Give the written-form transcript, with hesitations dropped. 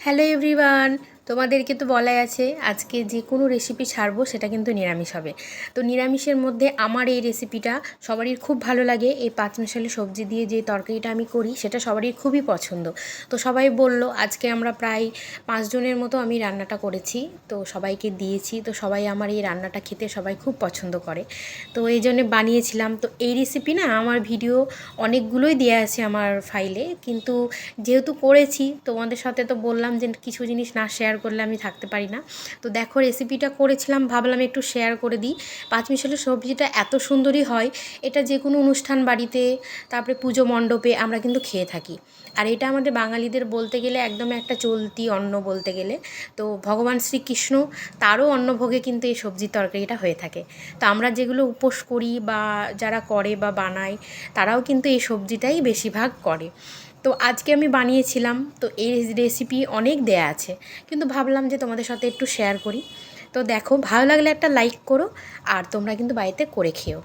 Hello everyone, তোমাদেরকে তো বলাই আছে আজকে যে কোনো রেসিপি ছাড়বো সেটা কিন্তু নিরামিষ হবে। তো নিরামিষের মধ্যে আমার এই রেসিপিটা সবারই খুব ভালো লাগে। এই পাঁচমিশালি সবজি দিয়ে যে তরকারিটা আমি করি সেটা সবারই খুবই পছন্দ। তো সবাই বলল, আজকে আমরা প্রায় 5 জনের মতো আমি রান্নাটা করেছি, তো সবাইকে দিয়েছি। তো সবাই আমার এই রান্নাটা খেতে সবাই খুব পছন্দ করে, তো এই জন্যে বানিয়েছিলাম। তো এই রেসিপি না আমার ভিডিও অনেকগুলোই দেওয়া আছে আমার ফাইলে, কিন্তু যেহেতু করেছি তোমাদের সাথে তো বললাম যে কিছু জিনিস না শেয়ার করলে আমি থাকতে পারি না। তো দেখো রেসিপিটা করেছিলাম, ভাবলাম একটু শেয়ার করে দিই। পাঁচমিশালি সবজিটা এত সুন্দরই হয়, এটা যে কোনো অনুষ্ঠান বাড়িতে, তারপরে পুজো মণ্ডপে আমরা কিন্তু খেয়ে থাকি। আর এটা আমাদের বাঙালিদের বলতে গেলে একদম একটা চলতি অন্ন বলতে গেলে। তো ভগবান শ্রীকৃষ্ণ তারও অন্নভোগে কিন্তু এই সবজির তরকারিটা হয়ে থাকে। তো আমরা যেগুলো উপোস করি বা যারা করে বা বানায়, তারাও কিন্তু এই সবজিটাই বেশিরভাগ করে। তো আজকে আমি বানিয়েছিলাম, তো এই রেসিপি অনেক দেয়া আছে, কিন্তু ভাবলাম যে তোমাদের সাথে একটু শেয়ার করি। তো দেখো, ভালো লাগলে একটা লাইক করো, আর তোমরা কিন্তু বাড়িতে করে খেও।